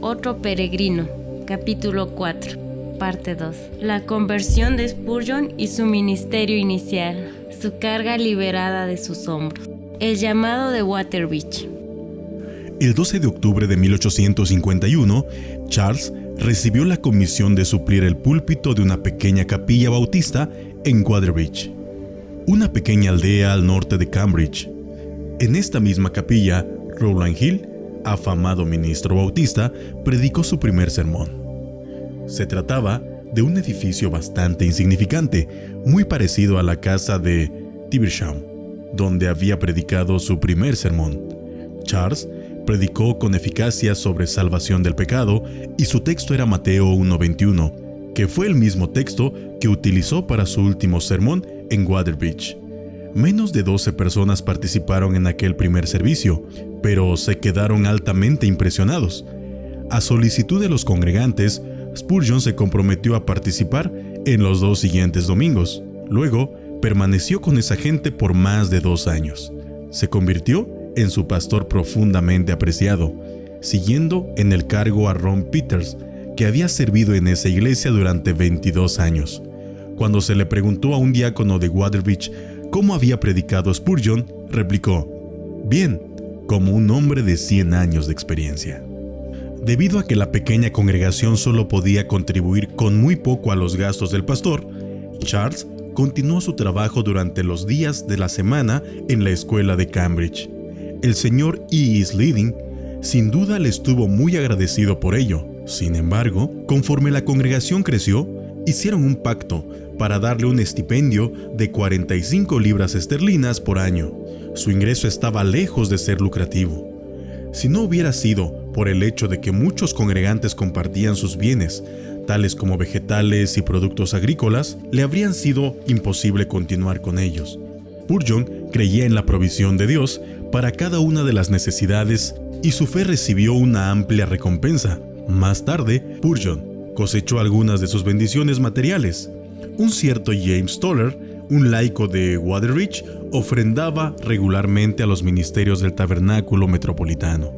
Otro peregrino, capítulo 4, parte 2. La conversión de Spurgeon y su ministerio inicial, su carga liberada de sus hombros. El llamado de Waterbridge. El 12 de octubre de 1851, Charles recibió la comisión de suplir el púlpito de una pequeña capilla bautista en Waterbridge, una pequeña aldea al norte de Cambridge. En esta misma capilla, Rowland Hill, afamado ministro bautista, predicó su primer sermón. Se trataba de un edificio bastante insignificante, muy parecido a la casa de Tiversham, donde había predicado su primer sermón. Charles predicó con eficacia sobre salvación del pecado y su texto era Mateo 1:21, que fue el mismo texto que utilizó para su último sermón en Waterbridge. Menos de 12 personas participaron en aquel primer servicio, pero se quedaron altamente impresionados. A solicitud de los congregantes, Spurgeon se comprometió a participar en los 2 siguientes domingos. Luego, permaneció con esa gente por más de 2 años. Se convirtió en su pastor profundamente apreciado, siguiendo en el cargo a Ron Peters, que había servido en esa iglesia durante 22 años. Cuando se le preguntó a un diácono de Waterbridge cómo había predicado Spurgeon, replicó: «Bien, como un hombre de 100 años de experiencia». Debido a que la pequeña congregación solo podía contribuir con muy poco a los gastos del pastor, Charles continuó su trabajo durante los días de la semana en la escuela de Cambridge. El señor E. Sleading sin duda le estuvo muy agradecido por ello. Sin embargo, conforme la congregación creció, hicieron un pacto para darle un estipendio de 45 libras esterlinas por año. Su ingreso estaba lejos de ser lucrativo. Si no hubiera sido por el hecho de que muchos congregantes compartían sus bienes, tales como vegetales y productos agrícolas, le habrían sido imposible continuar con ellos. Spurgeon creía en la provisión de Dios para cada una de las necesidades y su fe recibió una amplia recompensa. Más tarde, Spurgeon cosechó algunas de sus bendiciones materiales. Un cierto James Toller, un laico de Waterbridge, ofrendaba regularmente a los ministerios del tabernáculo metropolitano.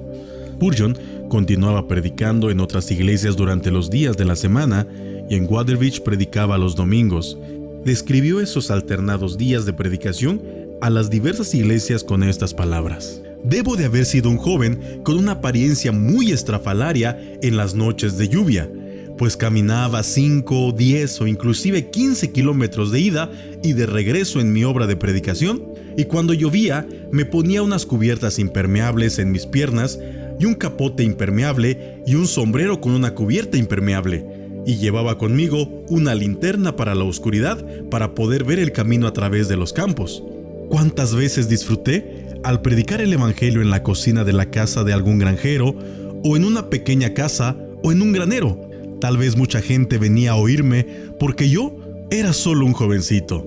Spurgeon continuaba predicando en otras iglesias durante los días de la semana y en Waterbridge predicaba los domingos. Describió esos alternados días de predicación a las diversas iglesias con estas palabras: «Debo de haber sido un joven con una apariencia muy estrafalaria en las noches de lluvia, pues caminaba 5, 10 o inclusive 15 kilómetros de ida y de regreso en mi obra de predicación, y cuando llovía me ponía unas cubiertas impermeables en mis piernas y un capote impermeable y un sombrero con una cubierta impermeable, y llevaba conmigo una linterna para la oscuridad para poder ver el camino a través de los campos. ¿Cuántas veces disfruté al predicar el evangelio en la cocina de la casa de algún granjero, o en una pequeña casa, o en un granero? Tal vez mucha gente venía a oírme porque yo era solo un jovencito.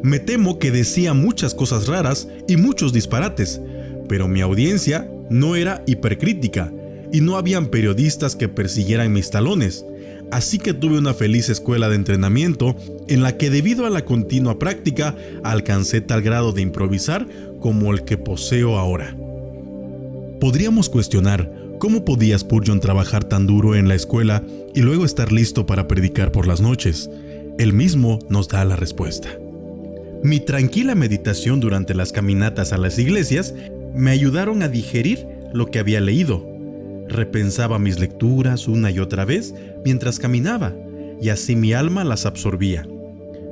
Me temo que decía muchas cosas raras y muchos disparates, pero mi audiencia no era hipercrítica y no habían periodistas que persiguieran mis talones. Así que tuve una feliz escuela de entrenamiento en la que, debido a la continua práctica, alcancé tal grado de improvisar como el que poseo ahora». Podríamos cuestionar cómo podía Spurgeon trabajar tan duro en la escuela y luego estar listo para predicar por las noches. Él mismo nos da la respuesta: «Mi tranquila meditación durante las caminatas a las iglesias me ayudaron a digerir lo que había leído. Repensaba mis lecturas una y otra vez mientras caminaba, y así mi alma las absorbía.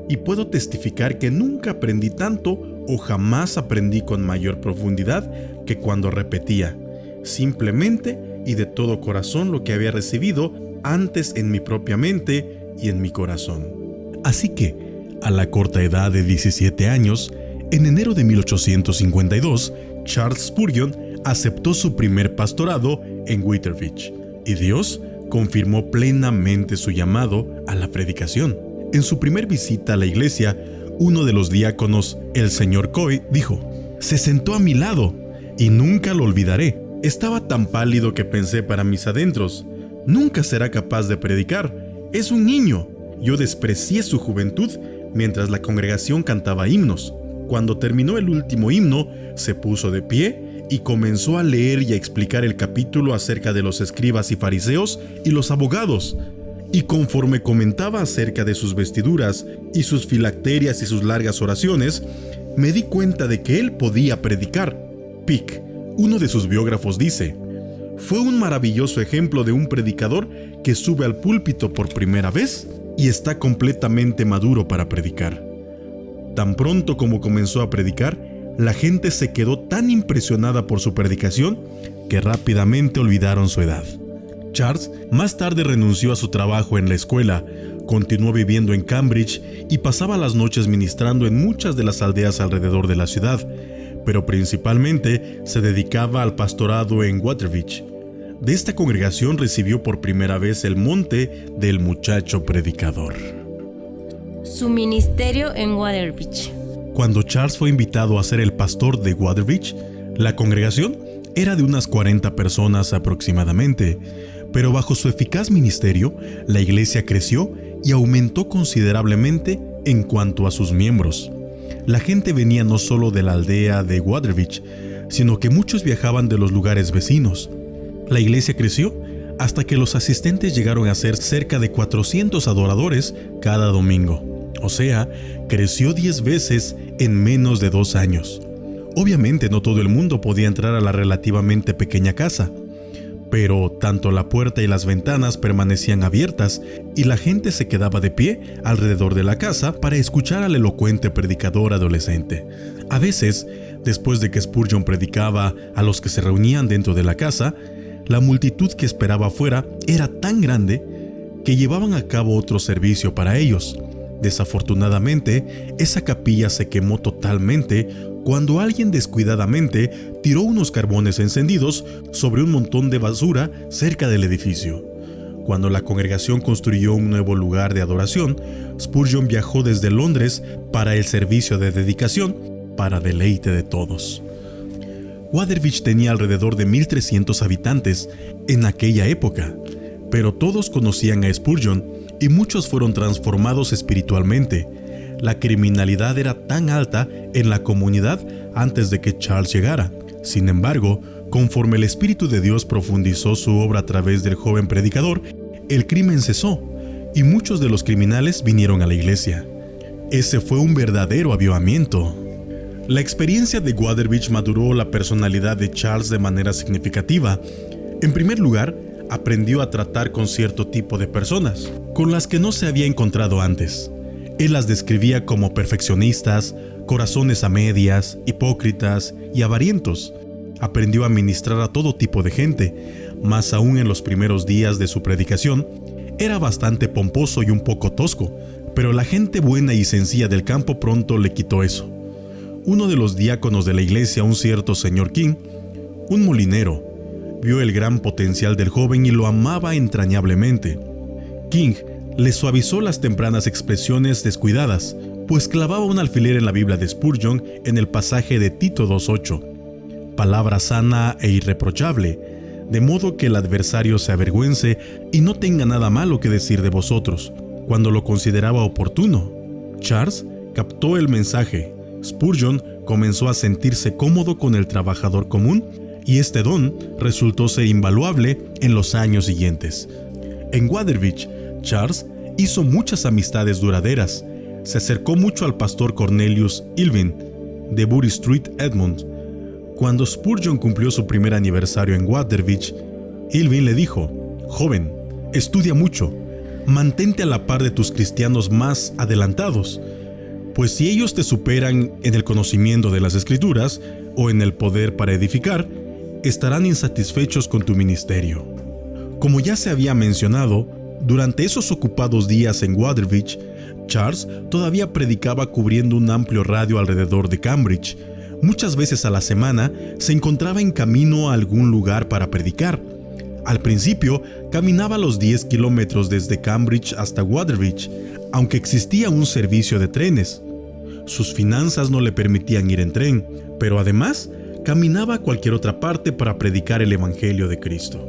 Y puedo testificar que nunca aprendí tanto o jamás aprendí con mayor profundidad que cuando repetía, simplemente y de todo corazón, lo que había recibido antes en mi propia mente y en mi corazón». Así que, a la corta edad de 17 años, en enero de 1852, Charles Spurgeon aceptó su primer pastorado en Waterbridge, y Dios confirmó plenamente su llamado a la predicación. En su primer visita a la iglesia, uno de los diáconos, el señor Coy, dijo: «Se sentó a mi lado y nunca lo olvidaré. Estaba tan pálido que pensé para mis adentros: nunca será capaz de predicar. Es un niño». Yo desprecié su juventud mientras la congregación cantaba himnos. Cuando terminó el último himno, se puso de pie y comenzó a leer y a explicar el capítulo acerca de los escribas y fariseos y los abogados. Y conforme comentaba acerca de sus vestiduras y sus filacterias y sus largas oraciones, me di cuenta de que él podía predicar. Pick, uno de sus biógrafos, dice: fue un maravilloso ejemplo de un predicador que sube al púlpito por primera vez y está completamente maduro para predicar. Tan pronto como comenzó a predicar, la gente se quedó tan impresionada por su predicación que rápidamente olvidaron su edad. Charles más tarde renunció a su trabajo en la escuela, continuó viviendo en Cambridge y pasaba las noches ministrando en muchas de las aldeas alrededor de la ciudad, pero principalmente se dedicaba al pastorado en Watervich. De esta congregación recibió por primera vez el monte del muchacho predicador. Su ministerio en Watervich. Cuando Charles fue invitado a ser el pastor de Watervich, la congregación era de unas 40 personas aproximadamente, pero bajo su eficaz ministerio, la iglesia creció y aumentó considerablemente en cuanto a sus miembros. La gente venía no solo de la aldea de Watervich, sino que muchos viajaban de los lugares vecinos. La iglesia creció hasta que los asistentes llegaron a ser cerca de 400 adoradores cada domingo. O sea, creció 10 veces en menos de 2 años. Obviamente no todo el mundo podía entrar a la relativamente pequeña casa, pero tanto la puerta y las ventanas permanecían abiertas y la gente se quedaba de pie alrededor de la casa para escuchar al elocuente predicador adolescente. A veces, después de que Spurgeon predicaba a los que se reunían dentro de la casa, la multitud que esperaba afuera era tan grande que llevaban a cabo otro servicio para ellos. Desafortunadamente, esa capilla se quemó totalmente cuando alguien descuidadamente tiró unos carbones encendidos sobre un montón de basura cerca del edificio. Cuando la congregación construyó un nuevo lugar de adoración, Spurgeon viajó desde Londres para el servicio de dedicación, para deleite de todos. Watervich tenía alrededor de 1,300 habitantes en aquella época, pero todos conocían a Spurgeon y muchos fueron transformados espiritualmente. La criminalidad era tan alta en la comunidad antes de que Charles llegara. Sin embargo, conforme el Espíritu de Dios profundizó su obra a través del joven predicador, el crimen cesó y muchos de los criminales vinieron a la iglesia. Ese fue un verdadero avivamiento. La experiencia de Watervich maduró la personalidad de Charles de manera significativa. En primer lugar, aprendió a tratar con cierto tipo de personas, con las que no se había encontrado antes. Él las describía como perfeccionistas, corazones a medias, hipócritas y avarientos. Aprendió a ministrar a todo tipo de gente, más aún en los primeros días de su predicación. Era bastante pomposo y un poco tosco, pero la gente buena y sencilla del campo pronto le quitó eso. Uno de los diáconos de la iglesia, un cierto señor King, un molinero, vio el gran potencial del joven y lo amaba entrañablemente. King le suavizó las tempranas expresiones descuidadas, pues clavaba un alfiler en la Biblia de Spurgeon en el pasaje de Tito 2:8, palabra sana e irreprochable, de modo que el adversario se avergüence y no tenga nada malo que decir de vosotros, cuando lo consideraba oportuno. Charles captó el mensaje. Spurgeon comenzó a sentirse cómodo con el trabajador común y este don resultó ser invaluable en los años siguientes. En Watervich, Charles hizo muchas amistades duraderas. Se acercó mucho al pastor Cornelius Ilvin de Bury Street, Edmund. Cuando Spurgeon cumplió su primer aniversario en Watervich, Ilvin le dijo: «Joven, estudia mucho, mantente a la par de tus cristianos más adelantados, pues si ellos te superan en el conocimiento de las Escrituras o en el poder para edificar, estarán insatisfechos con tu ministerio». Como ya se había mencionado, durante esos ocupados días en Watervich, Charles todavía predicaba cubriendo un amplio radio alrededor de Cambridge. Muchas veces a la semana se encontraba en camino a algún lugar para predicar. Al principio, caminaba los 10 kilómetros desde Cambridge hasta Watervich, aunque existía un servicio de trenes. Sus finanzas no le permitían ir en tren, pero además caminaba a cualquier otra parte para predicar el Evangelio de Cristo.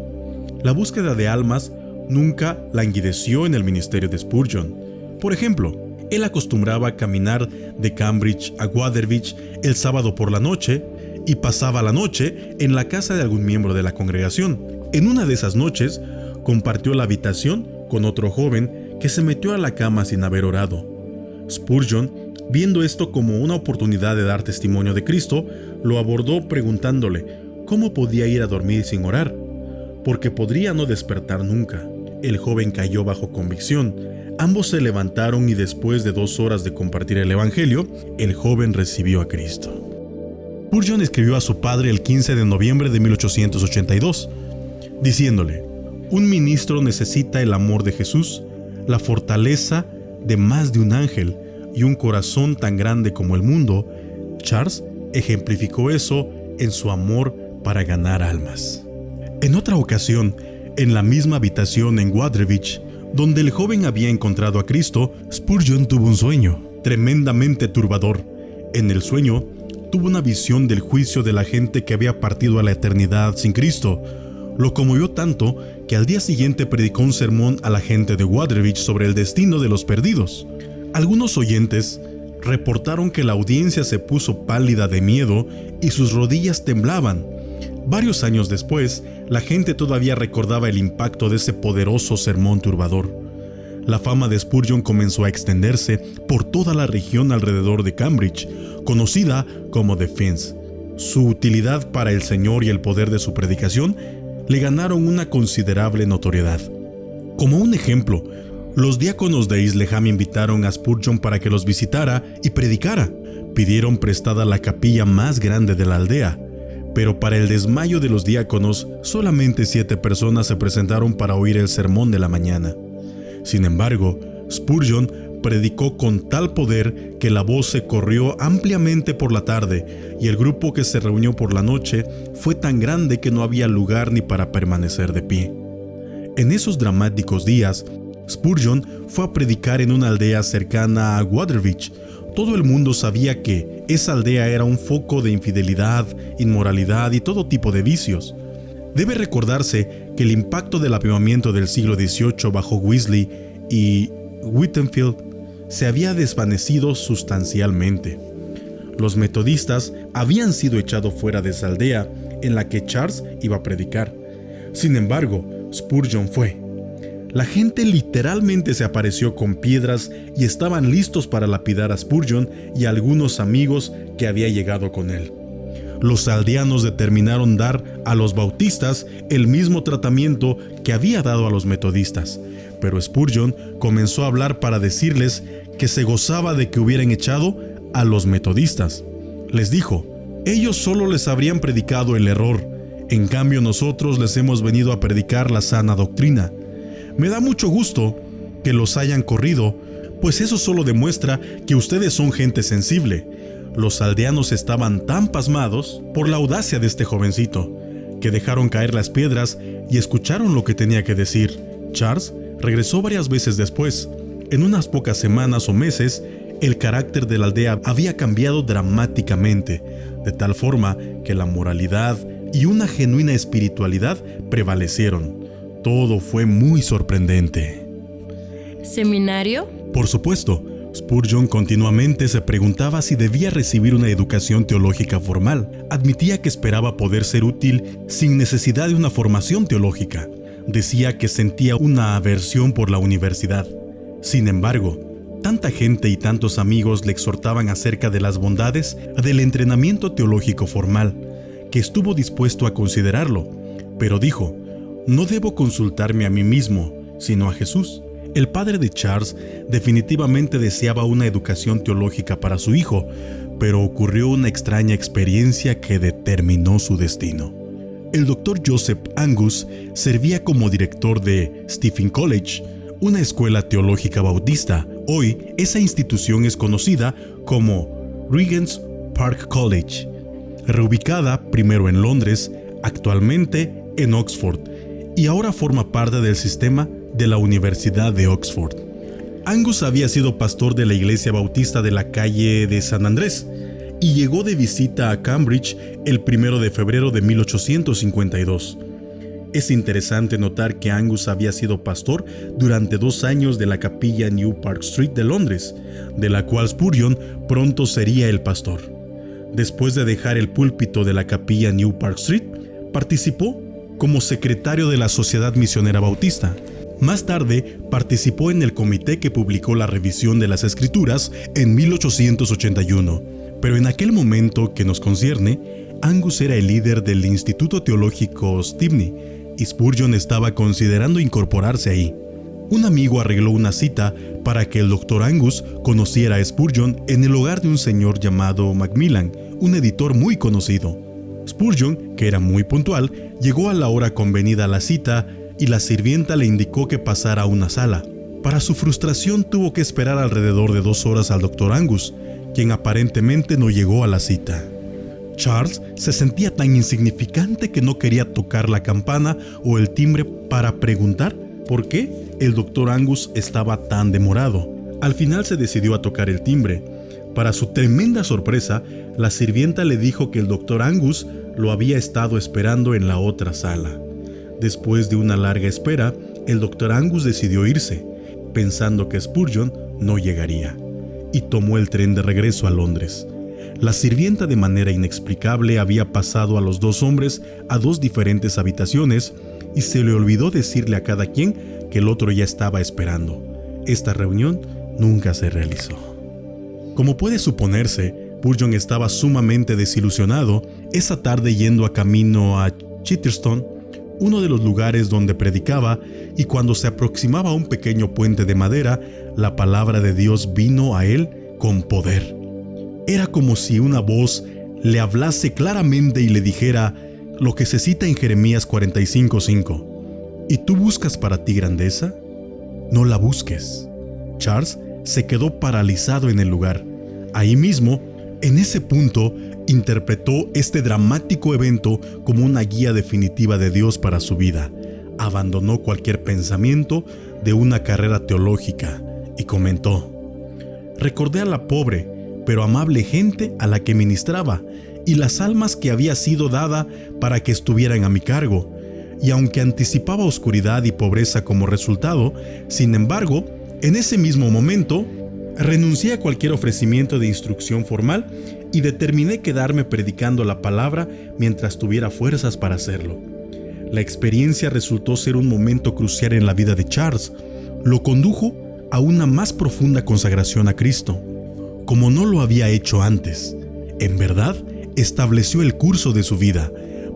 La búsqueda de almas nunca languideció en el ministerio de Spurgeon. Por ejemplo, él acostumbraba a caminar de Cambridge a Watervich el sábado por la noche y pasaba la noche en la casa de algún miembro de la congregación. En una de esas noches, compartió la habitación con otro joven que se metió a la cama sin haber orado. Spurgeon, viendo esto como una oportunidad de dar testimonio de Cristo, lo abordó preguntándole cómo podía ir a dormir sin orar, porque podría no despertar nunca. El joven cayó bajo convicción. Ambos se levantaron y después de 2 horas de compartir el evangelio, el joven recibió a Cristo. Spurgeon escribió a su padre el 15 de noviembre de 1882, diciéndole: un ministro necesita el amor de Jesús, la fortaleza de más de un ángel y un corazón tan grande como el mundo. Charles ejemplificó eso en su amor para ganar almas. En otra ocasión, en la misma habitación en Watervich, donde el joven había encontrado a Cristo, Spurgeon tuvo un sueño tremendamente turbador. En el sueño, tuvo una visión del juicio de la gente que había partido a la eternidad sin Cristo. Lo conmovió tanto que al día siguiente predicó un sermón a la gente de Watervich sobre el destino de los perdidos. Algunos oyentes reportaron que la audiencia se puso pálida de miedo y sus rodillas temblaban. Varios años después, la gente todavía recordaba el impacto de ese poderoso sermón turbador. La fama de Spurgeon comenzó a extenderse por toda la región alrededor de Cambridge, conocida como The Fens. Su utilidad para el Señor y el poder de su predicación le ganaron una considerable notoriedad. Como un ejemplo, los diáconos de Isleham invitaron a Spurgeon para que los visitara y predicara. Pidieron prestada la capilla más grande de la aldea, pero para el desmayo de los diáconos, solamente 7 personas se presentaron para oír el sermón de la mañana. Sin embargo, Spurgeon predicó con tal poder que la voz se corrió ampliamente por la tarde y el grupo que se reunió por la noche fue tan grande que no había lugar ni para permanecer de pie. En esos dramáticos días, Spurgeon fue a predicar en una aldea cercana a Watervich. Todo el mundo sabía que esa aldea era un foco de infidelidad, inmoralidad y todo tipo de vicios. Debe recordarse que el impacto del avivamiento del siglo XVIII bajo Wesley y Whitefield se había desvanecido sustancialmente. Los metodistas habían sido echados fuera de esa aldea en la que Charles iba a predicar. Sin embargo, Spurgeon fue. La gente literalmente se apareció con piedras y estaban listos para lapidar a Spurgeon y a algunos amigos que había llegado con él. Los aldeanos determinaron dar a los bautistas el mismo tratamiento que había dado a los metodistas, pero Spurgeon comenzó a hablar para decirles que se gozaba de que hubieran echado a los metodistas. Les dijo: ellos solo les habrían predicado el error, en cambio nosotros les hemos venido a predicar la sana doctrina. Me da mucho gusto que los hayan corrido, pues eso solo demuestra que ustedes son gente sensible. Los aldeanos estaban tan pasmados por la audacia de este jovencito, que dejaron caer las piedras y escucharon lo que tenía que decir. Charles regresó varias veces después. En unas pocas semanas o meses, el carácter de la aldea había cambiado dramáticamente, de tal forma que la moralidad y una genuina espiritualidad prevalecieron. Todo fue muy sorprendente. ¿Seminario? Por supuesto, Spurgeon continuamente se preguntaba si debía recibir una educación teológica formal. Admitía que esperaba poder ser útil sin necesidad de una formación teológica. Decía que sentía una aversión por la universidad. Sin embargo, tanta gente y tantos amigos le exhortaban acerca de las bondades del entrenamiento teológico formal, que estuvo dispuesto a considerarlo, pero dijo: no debo consultarme a mí mismo, sino a Jesús. El padre de Charles definitivamente deseaba una educación teológica para su hijo, pero ocurrió una extraña experiencia que determinó su destino. El doctor Joseph Angus servía como director de Stephen College, una escuela teológica bautista. Hoy, esa institución es conocida como Regent's Park College, reubicada primero en Londres, actualmente en Oxford, y ahora forma parte del sistema de la Universidad de Oxford. Angus había sido pastor de la iglesia bautista de la calle de San Andrés y llegó de visita a Cambridge el 1 de febrero de 1852. Es interesante notar que Angus había sido pastor durante 2 años de la capilla New Park Street de Londres, de la cual Spurgeon pronto sería el pastor. Después de dejar el púlpito de la capilla New Park Street, participó como secretario de la Sociedad Misionera Bautista. Más tarde, participó en el comité que publicó la revisión de las Escrituras en 1881, pero en aquel momento que nos concierne, Angus era el líder del Instituto Teológico Stepney y Spurgeon estaba considerando incorporarse ahí. Un amigo arregló una cita para que el Dr. Angus conociera a Spurgeon en el hogar de un señor llamado Macmillan, un editor muy conocido. Spurgeon, que era muy puntual, llegó a la hora convenida a la cita y la sirvienta le indicó que pasara a una sala. Para su frustración tuvo que esperar alrededor de 2 horas al Dr. Angus, quien aparentemente no llegó a la cita. Charles se sentía tan insignificante que no quería tocar la campana o el timbre para preguntar por qué el Dr. Angus estaba tan demorado. Al final se decidió a tocar el timbre. Para su tremenda sorpresa, la sirvienta le dijo que el Dr. Angus lo había estado esperando en la otra sala. Después de una larga espera, el Dr. Angus decidió irse, pensando que Spurgeon no llegaría, y tomó el tren de regreso a Londres. La sirvienta, de manera inexplicable, había pasado a los 2 hombres a 2 diferentes habitaciones y se le olvidó decirle a cada quien que el otro ya estaba esperando. Esta reunión nunca se realizó. Como puede suponerse, Spurgeon estaba sumamente desilusionado esa tarde yendo a camino a Chesterton, uno de los lugares donde predicaba, y cuando se aproximaba a un pequeño puente de madera, la palabra de Dios vino a él con poder. Era como si una voz le hablase claramente y le dijera lo que se cita en Jeremías 45:5. ¿Y tú buscas para ti grandeza? No la busques. Charles se quedó paralizado en el lugar. Ahí mismo, en ese punto, interpretó este dramático evento como una guía definitiva de Dios para su vida. Abandonó cualquier pensamiento de una carrera teológica y comentó: recordé a la pobre pero amable gente a la que ministraba y las almas que había sido dada para que estuvieran a mi cargo, y aunque anticipaba oscuridad y pobreza como resultado, sin embargo, en ese mismo momento, renuncié a cualquier ofrecimiento de instrucción formal y determiné quedarme predicando la palabra mientras tuviera fuerzas para hacerlo. La experiencia resultó ser un momento crucial en la vida de Charles. Lo condujo a una más profunda consagración a Cristo, como no lo había hecho antes. En verdad, estableció el curso de su vida.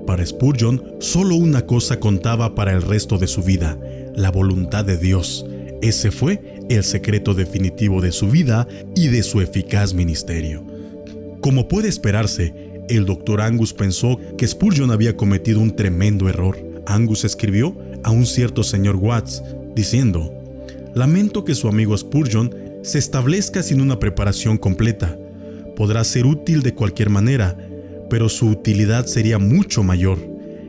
Para Spurgeon, solo una cosa contaba para el resto de su vida: la voluntad de Dios. Ese fue el secreto definitivo de su vida y de su eficaz ministerio. Como puede esperarse, el Dr. Angus pensó que Spurgeon había cometido un tremendo error. Angus escribió a un cierto señor Watts, diciendo: lamento que su amigo Spurgeon se establezca sin una preparación completa. Podrá ser útil de cualquier manera, pero su utilidad sería mucho mayor.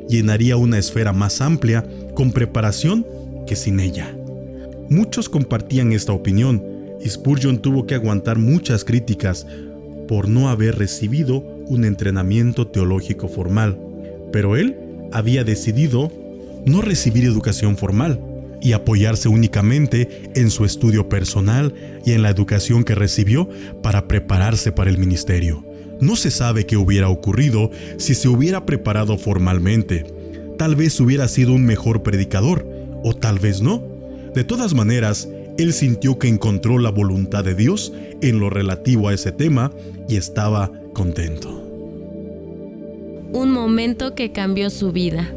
Llenaría una esfera más amplia con preparación que sin ella. Muchos compartían esta opinión, y Spurgeon tuvo que aguantar muchas críticas por no haber recibido un entrenamiento teológico formal. Pero él había decidido no recibir educación formal y apoyarse únicamente en su estudio personal y en la educación que recibió para prepararse para el ministerio. No se sabe qué hubiera ocurrido si se hubiera preparado formalmente. Tal vez hubiera sido un mejor predicador, o tal vez no. De todas maneras, él sintió que encontró la voluntad de Dios en lo relativo a ese tema y estaba contento. Un momento que cambió su vida.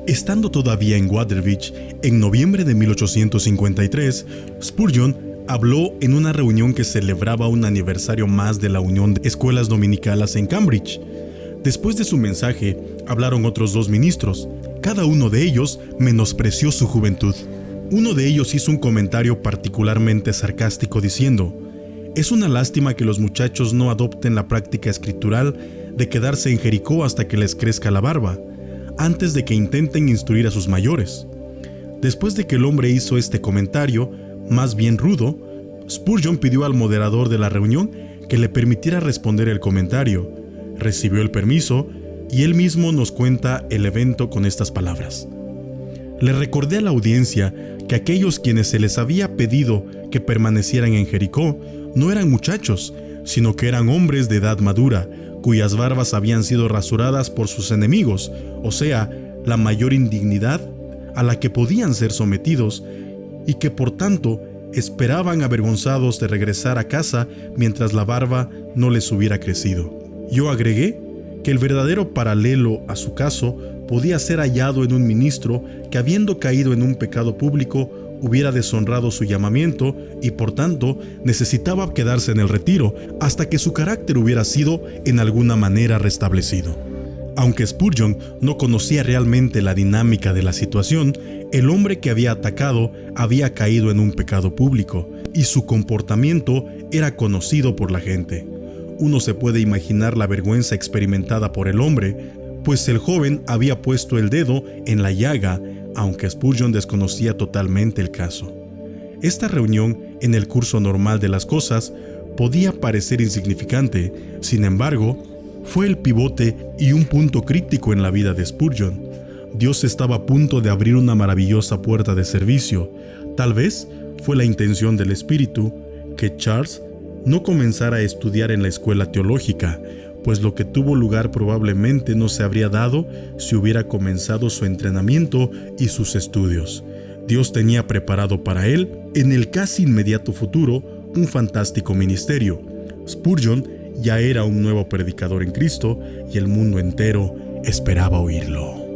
Estando todavía en Waterville, en noviembre de 1853, Spurgeon habló en una reunión que celebraba un aniversario más de la Unión de Escuelas Dominicales en Cambridge. Después de su mensaje, hablaron otros 2 ministros. Cada uno de ellos menospreció su juventud. Uno de ellos hizo un comentario particularmente sarcástico diciendo: es una lástima que los muchachos no adopten la práctica escritural de quedarse en Jericó hasta que les crezca la barba, antes de que intenten instruir a sus mayores. Después de que el hombre hizo este comentario, más bien rudo, Spurgeon pidió al moderador de la reunión que le permitiera responder el comentario. Recibió el permiso y él mismo nos cuenta el evento con estas palabras: le recordé a la audiencia que aquellos quienes se les había pedido que permanecieran en Jericó no eran muchachos, sino que eran hombres de edad madura, cuyas barbas habían sido rasuradas por sus enemigos, o sea, la mayor indignidad a la que podían ser sometidos, y que por tanto esperaban avergonzados de regresar a casa mientras la barba no les hubiera crecido. Yo agregué que el verdadero paralelo a su caso podía ser hallado en un ministro que, habiendo caído en un pecado público, hubiera deshonrado su llamamiento y por tanto necesitaba quedarse en el retiro hasta que su carácter hubiera sido en alguna manera restablecido. Aunque Spurgeon no conocía realmente la dinámica de la situación, el hombre que había atacado había caído en un pecado público y su comportamiento era conocido por la gente. Uno se puede imaginar la vergüenza experimentada por el hombre, pues el joven había puesto el dedo en la llaga, aunque Spurgeon desconocía totalmente el caso. Esta reunión, en el curso normal de las cosas, podía parecer insignificante, sin embargo, fue el pivote y un punto crítico en la vida de Spurgeon. Dios estaba a punto de abrir una maravillosa puerta de servicio. Tal vez fue la intención del Espíritu que Charles no comenzara a estudiar en la escuela teológica, pues lo que tuvo lugar probablemente no se habría dado si hubiera comenzado su entrenamiento y sus estudios. Dios tenía preparado para él, en el casi inmediato futuro, un fantástico ministerio. Spurgeon ya era un nuevo predicador en Cristo y el mundo entero esperaba oírlo.